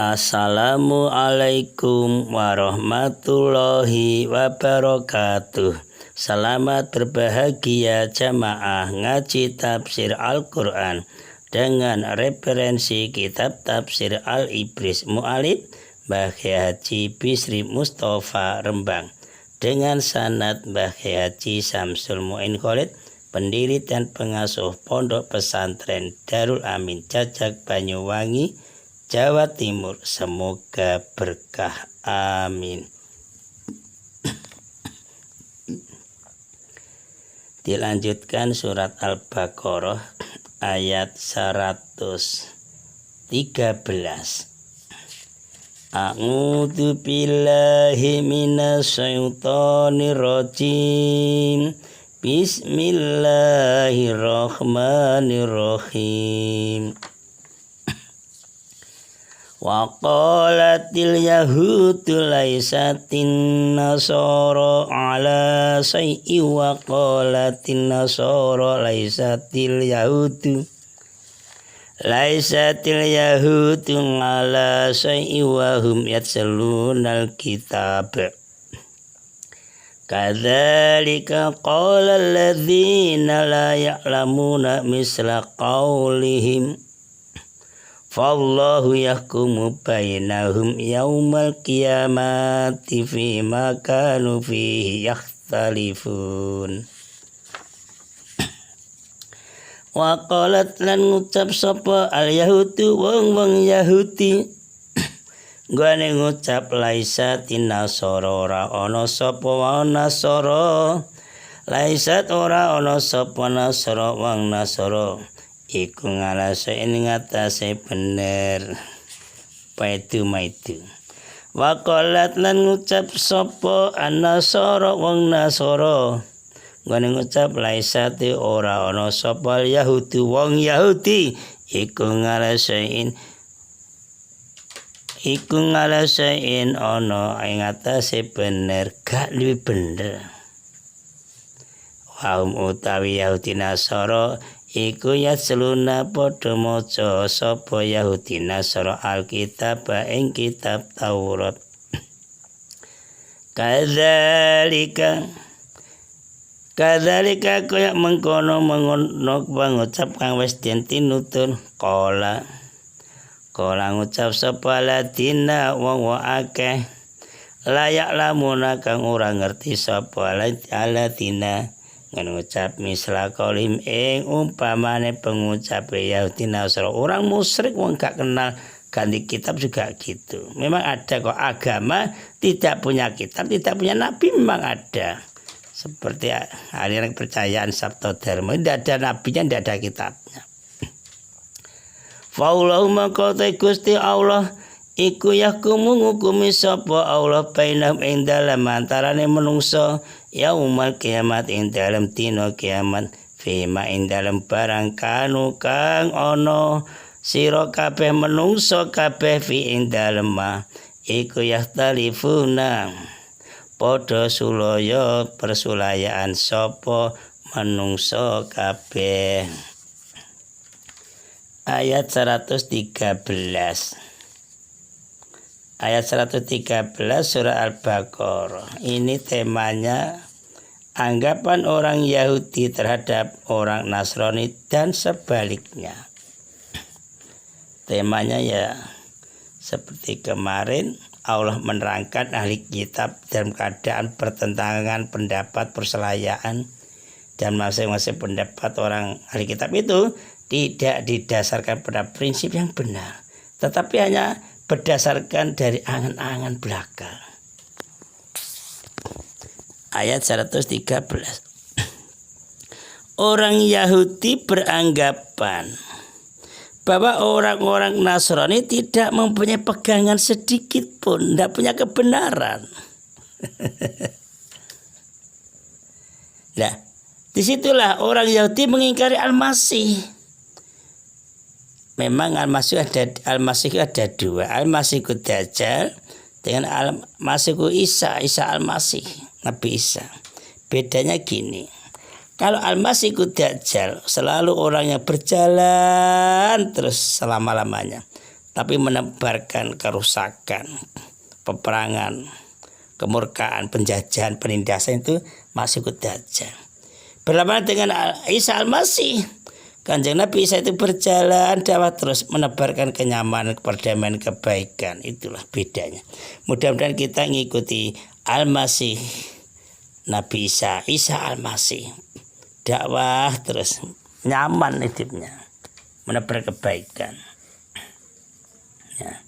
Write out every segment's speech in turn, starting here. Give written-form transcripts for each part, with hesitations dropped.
Assalamualaikum warahmatullahi wabarakatuh. Selamat berbahagia jamaah ngaji tafsir Al-Quran dengan referensi kitab tafsir Al-Ibris Mu'alib Mbah Haji Bisri Mustafa Rembang dengan sanad Mbah Haji Samsul Mu'in Khalid, pendiri dan pengasuh Pondok Pesantren Darul Amin Jajak Banyuwangi, Jawa Timur. Semoga berkah, amin. Dilanjutkan surat Al-Baqarah ayat 113. A'udzu billahi minasyaitonir rajim. Bismillahirrahmanirrahim. Wa qalatil yahudu laisatin nasara ala syai'in wa qalatin nasara laisatil yahudu ala syai'in wa hum yatslunal kitab. Kadzalika qala alladzina la ya'lamuna misla qaulihim Fallahu yahkumu bainahum yaumal qiyamati fima kanu fihi yakhtalifun. Wa qalat lan ngucap sapa al yahudu wong Yahudi gane ngucap laisat nasara ora ana sapa wong nasara, laisat ora ana sapa nasara wong nasara iku ngalase ing ngatasé bener paitu maitu. Wa qalat lan ngucap sapa an-nasara wong nasara gane ngucap laisat ora ana sapa yahudu wong Yahudi iku ngalase ana ing ngatasé bener gak luwih bener. Waum utawi Yahudi Nasara iku yatsluna padha maca sapa Yahudi Nasara Alkitab ing kitab Taurat. Kadzalika kaya mengkono pangucap kang wis den tinutun Kola ngucap sapa ladina wong akeh layak lamuna kang ora ngerti sapa ladina ngucap misla qalim ing umpamane pengucap Yahudi Nasara. Orang musyrik wong gak kenal ganti kitab juga gitu. Memang ada kok agama tidak punya kitab, tidak punya nabi, memang ada. Seperti aliran kepercayaan Sabto Dharma, tidak ada nabinya, tidak ada kitabnya. Fa'ulahu maka Gusti Allah iku yahkumu ngukumi sapa Allah bainahum ing dalem antarane menungso yaumal kiamat ing dalem dina kiamat fima ing dalem barang kanu kang ana sira kabeh menungso kabeh fi ing dalem iku yahtalifuna padha sulaya persulayaan sapa menungso kabeh. Ayat 113. Ayat 113 surah Al-Baqarah. Ini temanya anggapan orang Yahudi terhadap orang Nasrani dan sebaliknya. Temanya ya seperti kemarin Allah menerangkan ahli kitab dalam keadaan pertentangan pendapat perselaian, dan masing-masing pendapat orang ahli kitab itu tidak didasarkan pada prinsip yang benar, tetapi hanya berdasarkan dari angan-angan belaka. Ayat 113. Orang Yahudi beranggapan bahwa orang-orang Nasrani tidak mempunyai pegangan sedikit pun, tidak punya kebenaran. Nah, disitulah orang Yahudi mengingkari Al-Masih. Memang Al-Masih ada dua, Al-Masihud Dajjal dengan Al-Masihud Isa Al-Masih, Nabi Isa. Bedanya gini, kalau Al-Masihud Dajjal selalu orangnya berjalan terus selama-lamanya. tapi menebarkan kerusakan, peperangan, kemurkaan, penjajahan, penindasan itu masuk ke Dajjal. Berlawanan dengan Isa Al-Masih, Kanjeng Nabi Isa itu berjalan dakwah terus menebarkan kenyamanan, perdamaian, kebaikan. Itulah bedanya. Mudah-mudahan kita ngikuti Al-Masih, Nabi Isa, Isa Al-Masih, dakwah terus, nyaman hidupnya, menebar kebaikan. Ya.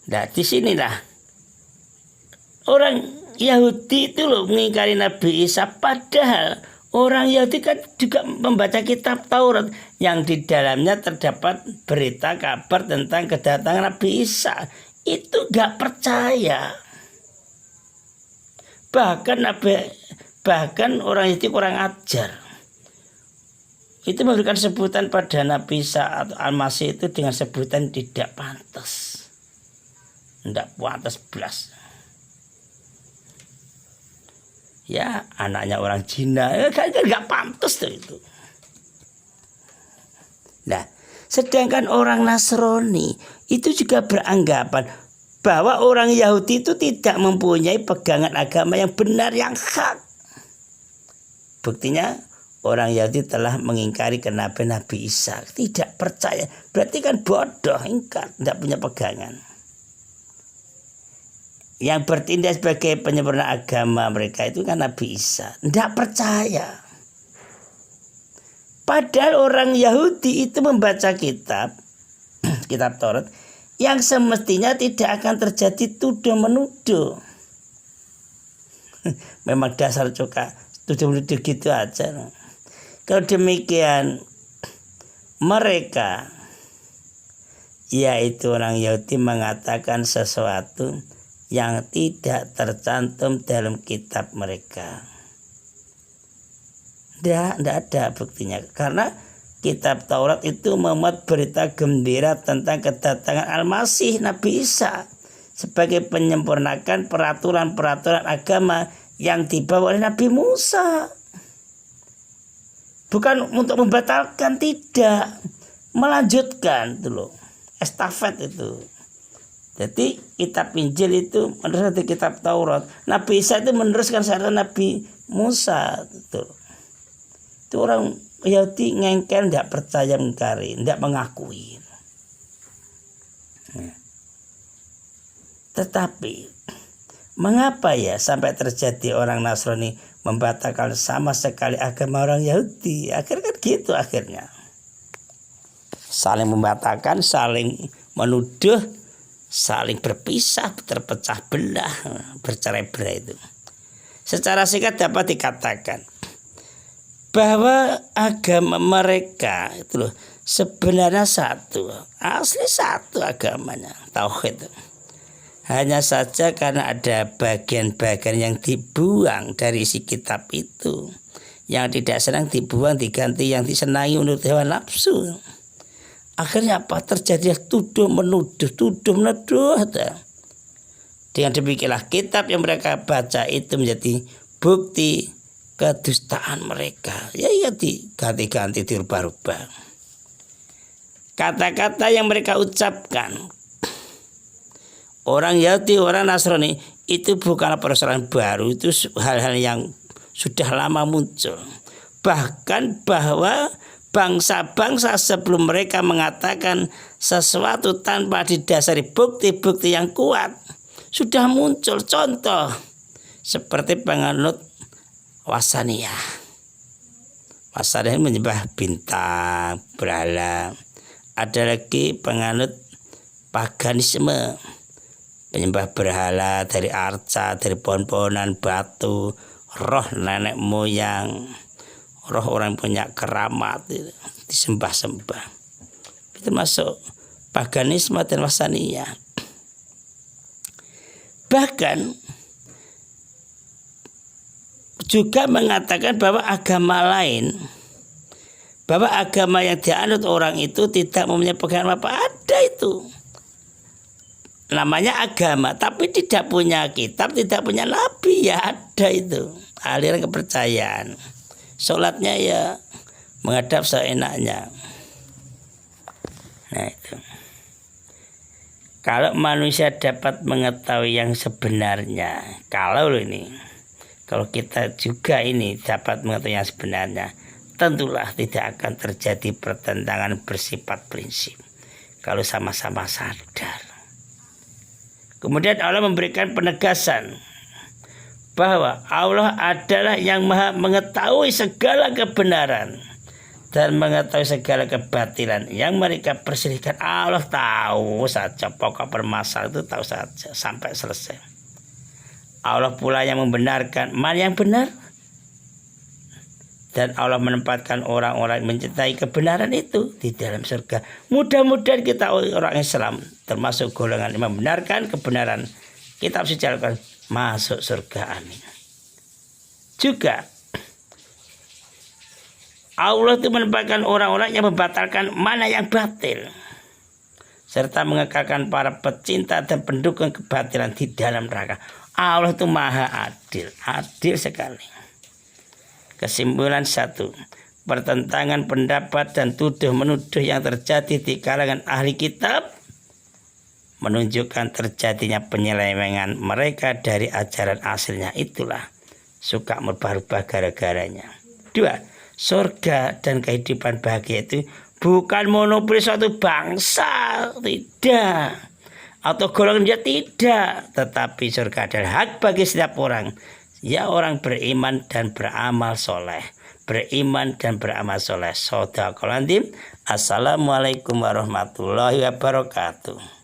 Nah, disinilah orang Yahudi itu loh mengingkari Nabi Isa, padahal orang Yahudi kan juga membaca kitab Taurat yang di dalamnya terdapat berita kabar tentang kedatangan Nabi Isa. Itu gak percaya. Bahkan orang Yahudi kurang ajar. Itu memberikan sebutan pada Nabi Isa atau Al-Masih itu dengan sebutan tidak pantas. Tidak pantas belas. Ya, anaknya orang Cina, kan gak pantas tuh itu. Nah, sedangkan orang Nasrani itu juga beranggapan bahwa orang Yahudi itu tidak mempunyai pegangan agama yang benar, yang hak. Buktinya orang Yahudi telah mengingkari kenabian Nabi Isa, tidak percaya. Berarti kan bodoh, ingkar, tidak punya pegangan. Yang bertindak sebagai penyempurna agama mereka itu kan Nabi Isa, tidak percaya. Padahal orang Yahudi itu membaca kitab Taurat yang semestinya tidak akan terjadi tuduh menuduh. Memang dasar juga tuduh menuduh gitu aja. Kalau demikian mereka, yaitu orang Yahudi, mengatakan sesuatu yang tidak tercantum dalam kitab mereka. Tidak ada buktinya. Karena kitab Taurat itu memuat berita gembira tentang kedatangan Al-Masih, Nabi Isa, sebagai penyempurnakan peraturan-peraturan agama yang dibawa oleh Nabi Musa. Bukan untuk membatalkan, tidak. Melanjutkan itu loh. Estafet itu. Jadi kitab Injil itu meneruskan dari kitab Taurat. Nabi Isa itu meneruskan syariat Nabi Musa. Itu orang Yahudi ngengkel, tidak percaya, mengingkari, tidak mengakui. Tetapi mengapa ya sampai terjadi orang Nasrani membatalkan sama sekali agama orang Yahudi? Akhirnya kan gitu akhirnya. Saling membatalkan, saling menuduh, saling berpisah, terpecah belah, bercerai-berai itu. Secara singkat dapat dikatakan bahwa agama mereka itu loh sebenarnya satu, asli satu agamanya, tauhid. Hanya saja karena ada bagian-bagian yang dibuang dari isi kitab itu, yang tidak senang dibuang, diganti yang disenangi menurut hawa nafsu. Akhirnya apa? Terjadi tuduh menuduh. Dengan demikianlah kitab yang mereka baca itu menjadi bukti kedustaan mereka. Ya diganti-ganti, dirubah-rubah. Kata-kata yang mereka ucapkan, orang Yahudi, orang Nasrani, itu bukanlah persoalan baru. Itu hal-hal yang sudah lama muncul. Bahkan bahwa bangsa-bangsa sebelum mereka mengatakan sesuatu tanpa didasari bukti-bukti yang kuat sudah muncul. Contoh seperti penganut Wasaniyah. Wasaniyah menyembah bintang, berhala. Ada lagi penganut paganisme, penyembah berhala dari arca, dari pohon-pohonan, batu, roh nenek moyang, roh orang punya keramat disembah-sembah. Itu masuk paganisme dan Wasaniyah. Bahkan juga mengatakan bahwa agama lain, bahwa agama yang dianut orang itu tidak mempunyai pegangan apa, ada itu. Namanya agama, tapi tidak punya kitab, tidak punya nabi, ya ada itu. Aliran kepercayaan. Sholatnya ya menghadap seenaknya. Nah itu. Kalau manusia dapat mengetahui yang sebenarnya, kalau kita juga ini dapat mengetahui yang sebenarnya, tentulah tidak akan terjadi pertentangan bersifat prinsip. Kalau sama-sama sadar. Kemudian Allah memberikan penegasan bahwa Allah adalah yang maha mengetahui segala kebenaran dan mengetahui segala kebatilan yang mereka perselisihkan. Allah tahu saja pokok permasalahan itu, tahu saja sampai selesai. Allah pula yang membenarkan mana yang benar, dan Allah menempatkan orang-orang yang mencintai kebenaran itu di dalam surga. Mudah-mudahan kita orang Islam termasuk golongan yang membenarkan kebenaran, kita harus jalankan masuk surga, amin. Juga Allah itu menempatkan orang-orang yang membatalkan mana yang batil, serta mengekalkan para pecinta dan pendukung kebatilan di dalam neraka. Allah itu maha adil, adil sekali. Kesimpulan 1. Pertentangan pendapat dan tuduh-menuduh yang terjadi di kalangan ahli kitab menunjukkan terjadinya penyelewengan mereka dari ajaran aslinya. Itulah suka merubah-rubah gara-garanya. 2. Surga dan kehidupan bahagia itu bukan monopoli suatu bangsa, tidak, atau golongan dia, tidak, tetapi surga adalah hak bagi setiap orang, ya orang beriman dan beramal soleh. Beriman dan beramal soleh. Shadaqallahul Azim. Assalamualaikum warahmatullahi wabarakatuh.